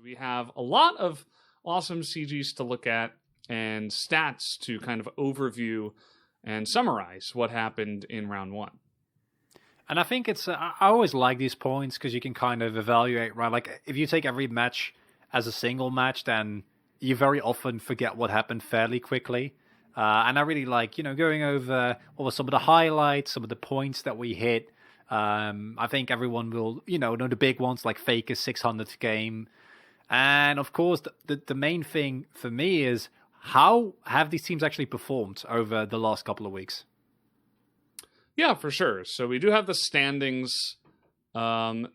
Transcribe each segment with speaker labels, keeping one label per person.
Speaker 1: We have a lot of awesome CGs to look at and stats to kind of overview and summarize what happened in round one.
Speaker 2: And I think I always like these points because you can kind of evaluate, right? Like, if you take every match as a single match, then you very often forget what happened fairly quickly. And I really like, going over some of the highlights, some of the points that we hit. I think everyone will, know the big ones like Faker's 600th game. And of course, the main thing for me is how have these teams actually performed over the last couple of weeks?
Speaker 1: Yeah, for sure. So we do have the standings,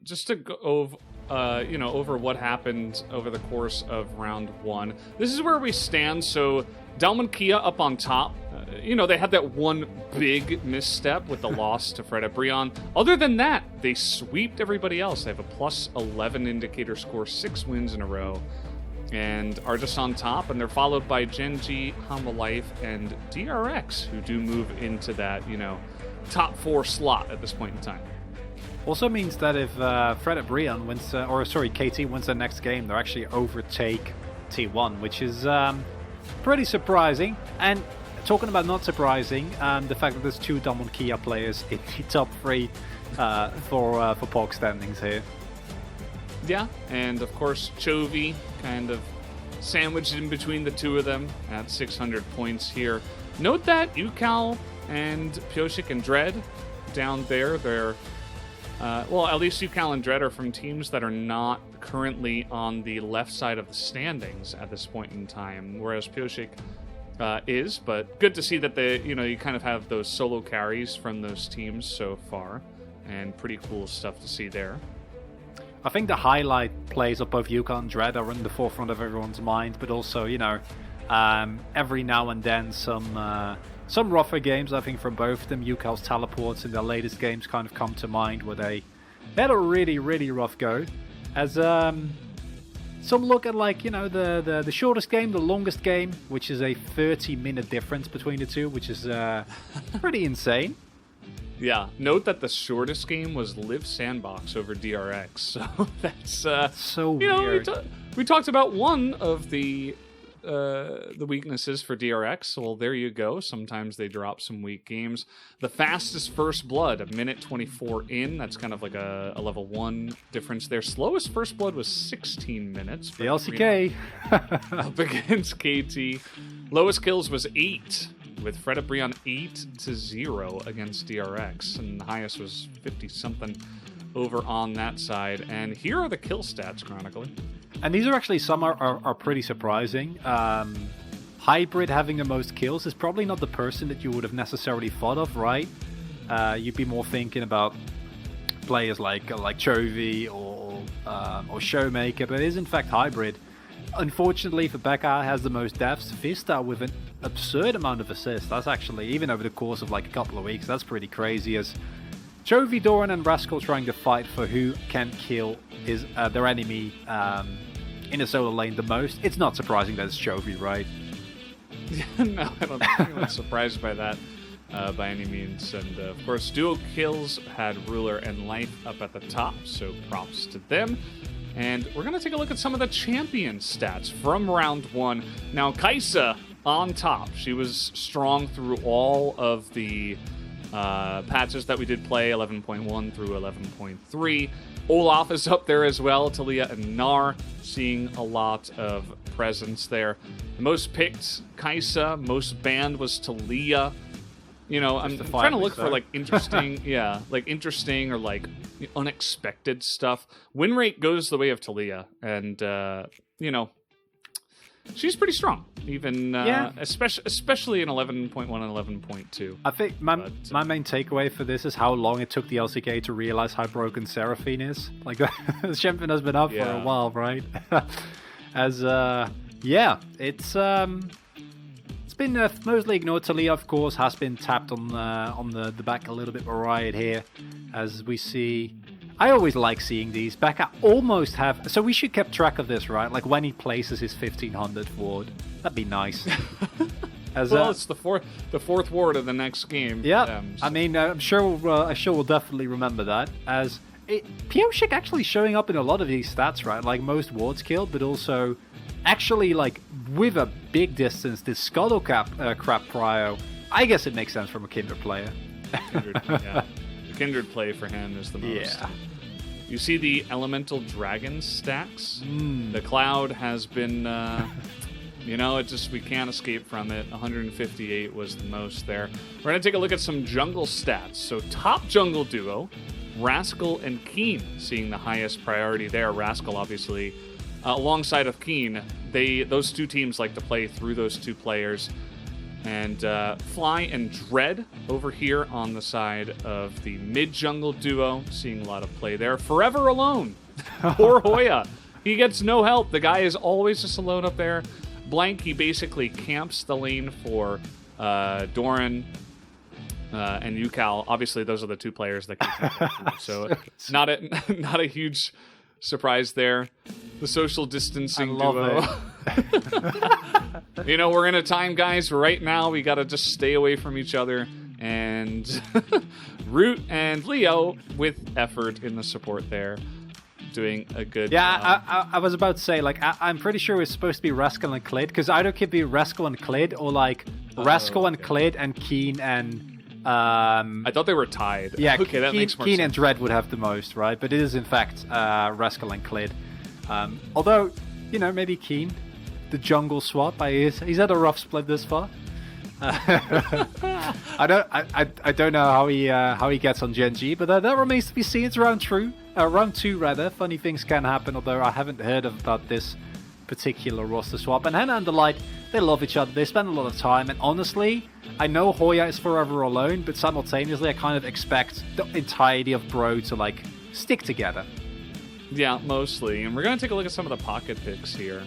Speaker 1: just to go over what happened over the course of round one. This is where we stand. So Dalman Kia up on top. They had that one big misstep with the loss to Fred Brion. Other than that, they sweeped everybody else. They have a plus 11 indicator score, 6 wins in a row, and are just on top. And they're followed by Genji, Hanwha Life, and DRX, who do move into that, top 4 slot at this point in time.
Speaker 2: Also means that if Fred Brion wins, KT wins their next game, they'll actually overtake T1, which is pretty surprising. And talking about not surprising, the fact that there's 2 Dalman Kia players in the top 3 for POG standings here.
Speaker 1: Yeah, and of course Chovy kind of sandwiched in between the two of them at 600 points here. Note that UCal and Pyosik and Dread down there, they're at least UCal and Dread are from teams that are not currently on the left side of the standings at this point in time, whereas Pyosik is, but good to see that you kind of have those solo carries from those teams so far, and pretty cool stuff to see there.
Speaker 2: I think the highlight plays of both UCal and Dread are in the forefront of everyone's mind, but also, every now and then some rougher games, I think, from both of them. UCal's teleports in their latest games kind of come to mind, where they had a really, really rough go. As some look at, the shortest game, the longest game, which is a 30-minute difference between the two, which is pretty insane.
Speaker 1: Yeah, note that the shortest game was Live Sandbox over DRX, so that's
Speaker 2: so weird.
Speaker 1: We talked about one of the weaknesses for DRX. Well, there you go. Sometimes they drop some weak games. The fastest First Blood, a minute 24 in. That's kind of like a level 1 difference there. Slowest First Blood was 16 minutes.
Speaker 2: The LCK.
Speaker 1: Up against KT. Lowest kills was 8, with Fred Brion 8-0 against DRX. And the highest was 50-something over on that side. And here are the kill stats, chronically.
Speaker 2: And these are actually, some are pretty surprising. Hybrid having the most kills is probably not the person that you would have necessarily thought of, right? You'd be more thinking about players like Chovy or Showmaker, but it is in fact Hybrid. Unfortunately for Becca, has the most deaths. Vista with an absurd amount of assists. That's actually, even over the course of a couple of weeks, that's pretty crazy, as Chovy, Doran, and Rascal trying to fight for who can kill their enemy in a solo lane the most. It's not surprising that it's Chovy, right?
Speaker 1: No, I don't think anyone's surprised by that by any means. And of course, duo kills had Ruler and Life up at the top, so props to them. And we're going to take a look at some of the champion stats from round one. Now, Kai'Sa on top. She was strong through all of the patches that we did play, 11.1 through 11.3. Olaf is up there as well. Talia and Gnar seeing a lot of presence there. The most picked, Kai'Sa. Most banned was Talia. I'm trying to look for interesting, interesting or unexpected stuff. Win rate goes the way of Talia, and she's pretty strong, even especially in 11.1 and 11.2.
Speaker 2: I think my main takeaway for this is how long it took the LCK to realize how broken Seraphine is. The champion has been up for a while, right? It's been mostly ignored. Talia, of course, has been tapped on the back a little bit by Riot here, as we see. I always like seeing these. Becca almost have... So we should keep track of this, right? When he places his 1500th ward. That'd be nice.
Speaker 1: It's the fourth ward of the next game.
Speaker 2: Yeah, I'm sure we'll definitely remember that. As Pioshik actually showing up in a lot of these stats, right? Like most wards killed, but also actually like with a big distance, this scuttle crap prio. I guess it makes sense from a Kindred player.
Speaker 1: Kindred, yeah. The Kindred play for him is the most.
Speaker 2: Yeah.
Speaker 1: You see the Elemental Dragon stacks? The Cloud has been, we can't escape from it. 158 was the most there. We're going to take a look at some jungle stats. So top jungle duo, Rascal and Keen, seeing the highest priority there. Rascal, obviously, alongside of Keen, those two teams like to play through those two players. And Fly and Dread over here on the side of the mid-jungle duo. Seeing a lot of play there. Forever alone. Poor Hoya. He gets no help. The guy is always just alone up there. Blank, he basically camps the lane for Doran and Yukal. Obviously, those are the two players that can camp. So not a huge surprise there. The social distancing duo. We're in a time, guys. Right now, we got to just stay away from each other. And Root and Leo, with effort in the support there, doing a good job.
Speaker 2: I was about to say, like, I'm pretty sure it's supposed to be Rascal and Clid, because either it could be Rascal and Clid, or like Rascal and Clid and Keen and...
Speaker 1: I thought they were tied.
Speaker 2: Yeah,
Speaker 1: okay, that makes more
Speaker 2: Keen
Speaker 1: sense.
Speaker 2: and Dread would have the most, right? But it is, in fact, Rascal and Clid. Although, maybe Keen, the jungle swap, he's had a rough split this far. I don't know how he gets on Gen G, but that remains to be seen. It's round 2 rather. Funny things can happen, although I haven't heard about this particular roster swap. And Hannah and the Light, they love each other. They spend a lot of time, and honestly, I know Hoya is forever alone, but simultaneously, I kind of expect the entirety of Bro to like stick together.
Speaker 1: Yeah, mostly. And we're going to take a look at some of the pocket picks here.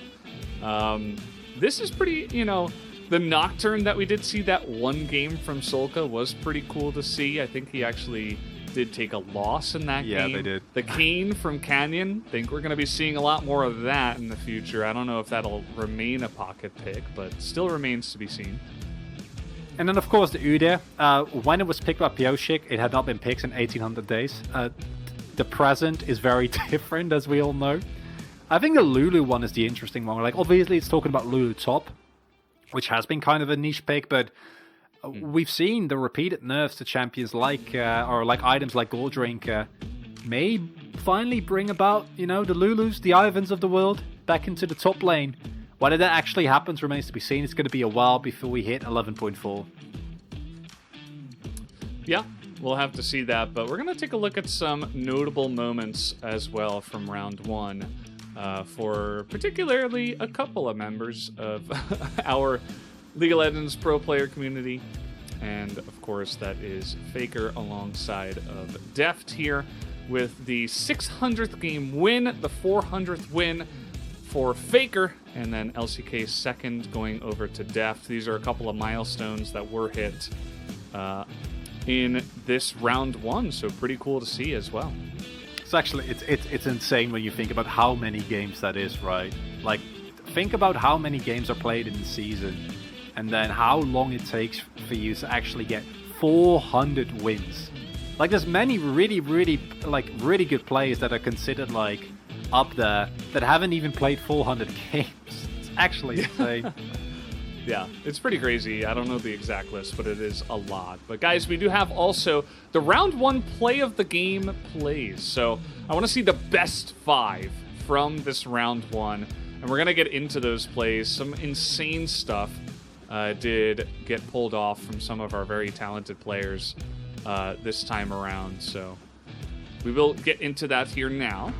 Speaker 1: This is pretty, the Nocturne that we did see that one game from Solka was pretty cool to see. I think he actually did take a loss in that game.
Speaker 2: Yeah, they did.
Speaker 1: The Kane from Canyon, I think we're going to be seeing a lot more of that in the future. I don't know if that'll remain a pocket pick, but still remains to be seen.
Speaker 2: And then, of course, the Udyr. When it was picked by Pioshik, it had not been picked in 1800 days. The present is very different, as we all know. I think the Lulu one is the interesting one. Like, obviously, it's talking about Lulu top, which has been kind of a niche pick, but we've seen the repeated nerfs to champions like items like Gold Drink may finally bring about, the Lulus, the Ivans of the world back into the top lane. Whether that actually happens remains to be seen. It's going to be a while before we hit 11.4.
Speaker 1: Yeah, we'll have to see that, but we're going to take a look at some notable moments as well from round 1 for particularly a couple of members of our League of Legends pro player community. And, of course, that is Faker alongside of Deft here with the 600th game win, the 400th win for Faker, and then LCK second going over to Deft. These are a couple of milestones that were hit in this round 1, so pretty cool to see as well.
Speaker 2: It's actually it's insane when you think about how many games that is, right? Like, think about how many games are played in the season, and then how long it takes for you to actually get 400 wins. Like, there's many really good players that are considered like up there that haven't even played 400 games. It's actually insane.
Speaker 1: Yeah, it's pretty crazy. I don't know the exact list, but it is a lot. But guys, we do have also the round 1 play of the game plays. So I want to see the best 5 from this round 1, and we're going to get into those plays. Some insane stuff did get pulled off from some of our very talented players this time around. So we will get into that here now.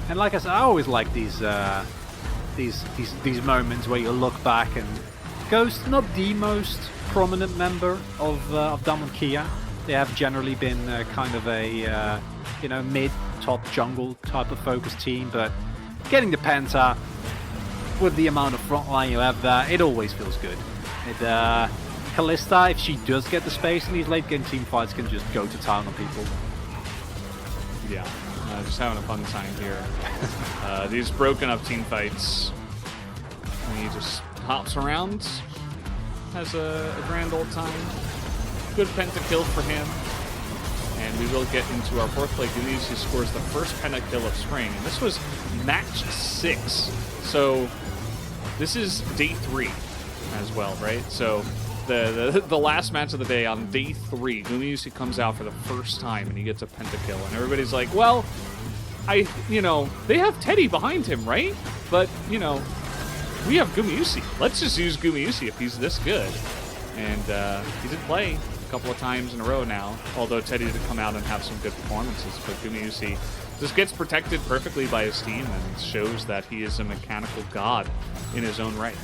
Speaker 2: And like I said, I always like these moments where you look back and Ghost, not the most prominent member of Diamond Kia. They have generally been kind of a mid-top jungle type of focused team, but getting the Penta with the amount of frontline you have there, it always feels good. Kalista, if she does get the space in these late game team fights, can just go to town on people.
Speaker 1: Yeah. Just having a fun time here. These broken up team fights. And he just hops around, has a grand old time. Good penta kill for him. And and we will get into our fourth play. Gumiusi scores the first pentakill of spring, and this was match 6. So this is day 3 as well, right? So the last match of the day on day 3, Gumiusi comes out for the first time and he gets a pentakill, and everybody's like, well, they have Teddy behind him, right? But, we have Gumiusi. Let's just use Gumiusi if he's this good. And he did play a couple of times in a row now, although Teddy did come out and have some good performances. But Gumiusi just gets protected perfectly by his team and shows that he is a mechanical god in his own right.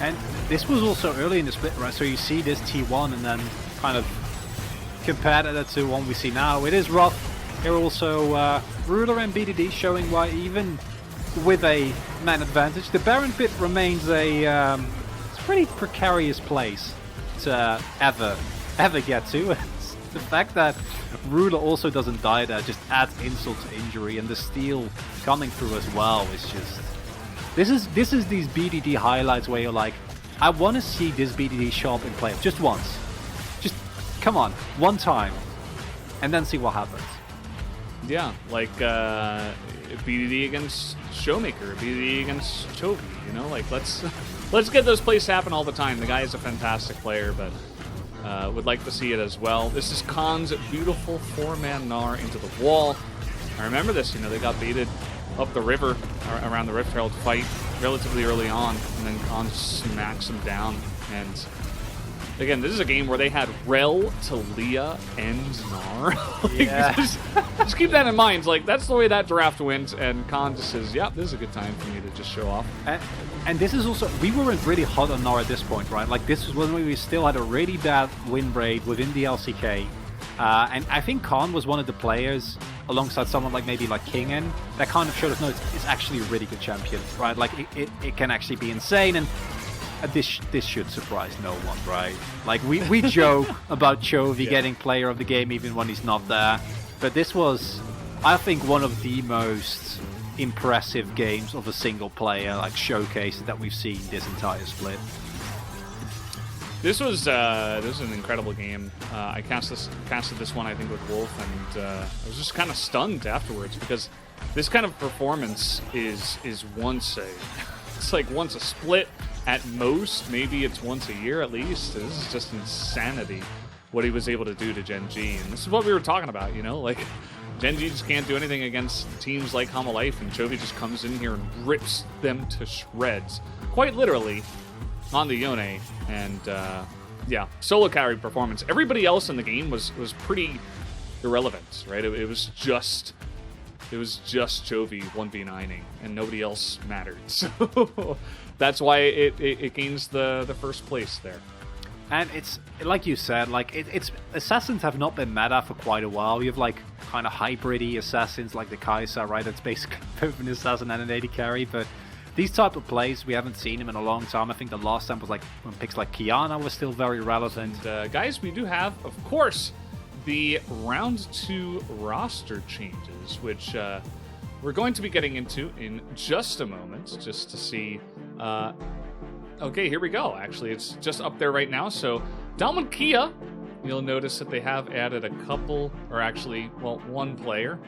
Speaker 2: And this was also early in the split, right? So you see this T1 and then kind of compare that to one we see now. It is rough. Here also Ruler and BDD showing why even with a man advantage, the Baron pit remains a pretty precarious place to ever get to. The fact that Ruler also doesn't die there just adds insult to injury, and the steal coming through as well is just... This is these BDD highlights where you're like, I want to see this BDD show up in play just once. Just, come on, one time, and then see what happens.
Speaker 1: Yeah, like BDD against Showmaker, BDD against Chovy, let's get those plays happen all the time. The guy is a fantastic player, but would like to see it as well. This is Khan's beautiful 4-man Gnar into the wall. I remember this, they got baited up the river around the Rift Herald fight relatively early on, and then Khan smacks him down. And again, this is a game where they had Rel, Talia, and Gnar.
Speaker 2: Yeah.
Speaker 1: just keep that in mind. That's the way that draft went, and Khan just says, yeah, this is a good time for me to just show off.
Speaker 2: And this is also, we weren't really hot on Gnar at this point, right? This was when we still had a really bad win rate within the LCK. And I think Khan was one of the players, alongside someone like Kingen, that kind of showed us, no, it's actually a really good champion, right? It can actually be insane, and this should surprise no one, right? We joke about Chovy getting player of the game even when he's not there, but this was, I think, one of the most impressive games of a single player showcase that we've seen this entire split.
Speaker 1: This was an incredible game. I casted this one, I think, with Wolf, and I was just kind of stunned afterwards, because this kind of performance is once once a split at most. Maybe it's once a year at least. This is just insanity what he was able to do to Gen G, and this is what we were talking about. Gen G just can't do anything against teams like Hama Life, and Chovy just comes in here and rips them to shreds, quite literally, on the Yone. And solo carry performance. Everybody else in the game was pretty irrelevant, right? It was just Chovy 1v9ing, and nobody else mattered. So that's why it gains the first place there.
Speaker 2: And it's like you said, it's assassins have not been meta for quite a while. You have kind of hybrid-y assassins like the Kai'Sa, right? That's basically both an assassin and an AD carry, but these type of plays, we haven't seen him in a long time. I think the last time was when picks like Kiana was still very relevant.
Speaker 1: Guys, we do have, of course, the Round 2 roster changes, which we're going to be getting into in just a moment, just to see... okay, here we go. Actually, it's just up there right now. So, Dalman Kia, you'll notice that they have added a couple, or actually, one player.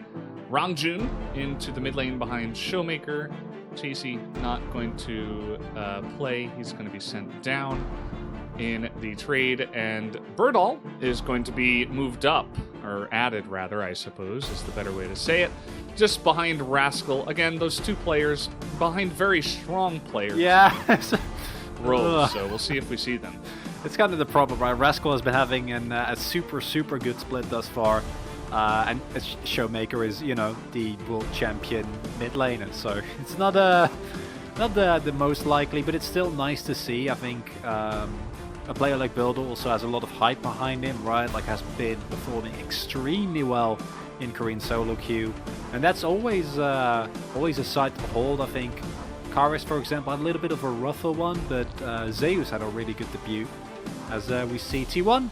Speaker 1: Round1 into the mid lane behind Showmaker. Chasey not going to play. He's going to be sent down in the trade, and Birdall is going to be moved up, or added rather, I suppose is the better way to say it, just behind Rascal. Again, those two players behind very strong players.
Speaker 2: Yeah.
Speaker 1: Roles, so we'll see if we see them.
Speaker 2: It's kind of the problem, right? Rascal has been having a super good split thus far. And Showmaker is, the world champion mid laner, so it's not the most likely, but it's still nice to see. I think a player like Builder also has a lot of hype behind him, right? Has been performing extremely well in Korean solo queue, and that's always a sight to behold. I think Karis, for example, had a little bit of a rougher one, but Zeus had a really good debut. As we see T1.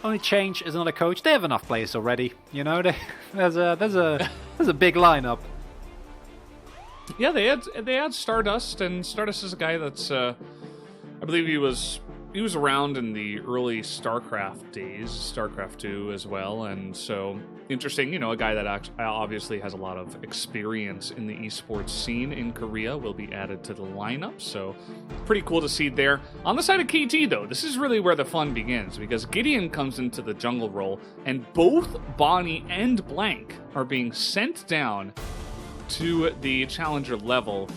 Speaker 2: Only change is another coach. They have enough players already. There's a big lineup.
Speaker 1: Yeah, they had Stardust, and Stardust is a guy that's I believe he was he was around in the early StarCraft days, StarCraft 2 as well, and so interesting, you know, a guy that obviously has a lot of experience in the esports scene in Korea will be added to the lineup, so pretty cool to see there. On the side of KT, though, this is really where the fun begins, because Gideon comes into the jungle role, and both Bonnie and Blank are being sent down to the challenger level.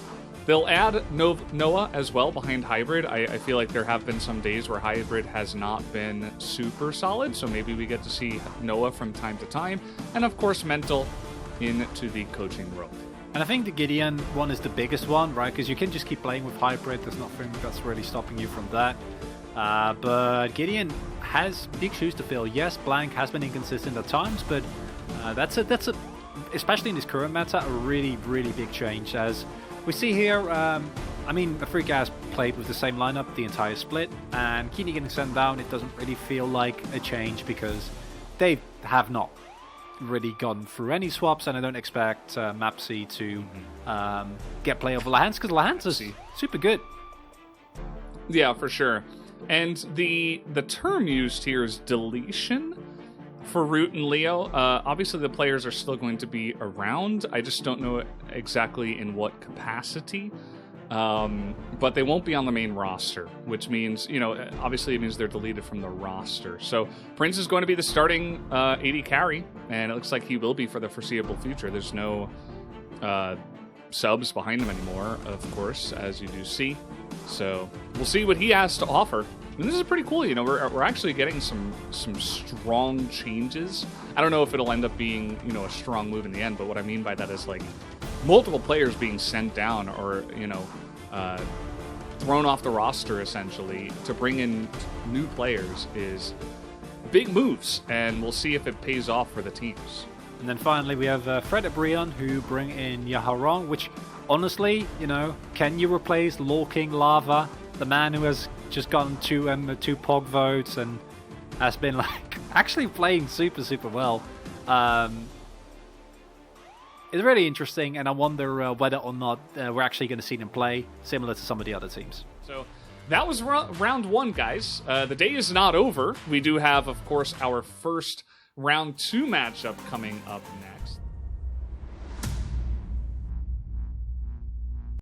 Speaker 1: They'll add Noah as well behind Hybrid. I feel like there have been some days where Hybrid has not been super solid, so maybe we get to see Noah from time to time. And of course, Mental into the coaching role.
Speaker 2: And I think the Gideon one is the biggest one, right? Because you can just keep playing with Hybrid. There's nothing that's really stopping you from that. But Gideon has big shoes to fill. Yes, Blank has been inconsistent at times, but that's a especially in this current meta, a really, really big change. As we see here, I mean, Afrika has played with the same lineup the entire split, and Kini getting sent down, it doesn't really feel like a change because they have not really gone through any swaps, and I don't expect Mapsy to get play over Lahans, because Lahans is super good.
Speaker 1: Yeah, for sure. And the term used here is deletion for Root and Leo. Obviously, the players are still going to be around. I just don't know exactly in what capacity. But they won't be on the main roster, which means, you know, obviously it means they're deleted from the roster. So Prince is going to be the starting AD carry, and it looks like he will be for the foreseeable future. There's no subs behind him anymore, of course, as you do see. So we'll see what he has to offer. And this is pretty cool, you know, we're actually getting some strong changes. I don't know if it'll end up being, you know, a strong move in the end, but what I mean by that is, like, multiple players being sent down or, you know, thrown off the roster, essentially, to bring in new players is big moves, and we'll see if it pays off for the teams.
Speaker 2: And then finally we have Fred and Brion, who bring in Yaharong, which, honestly, you know, can you replace Law King Lava, the man who has just gotten two POG votes and has been, like, actually playing super, super well? It's really interesting, and I wonder whether or not we're actually going to see them play similar to some of the other teams.
Speaker 1: So that was round one, guys. The day is not over. We do have, of course, our first round 2 matchup coming up next.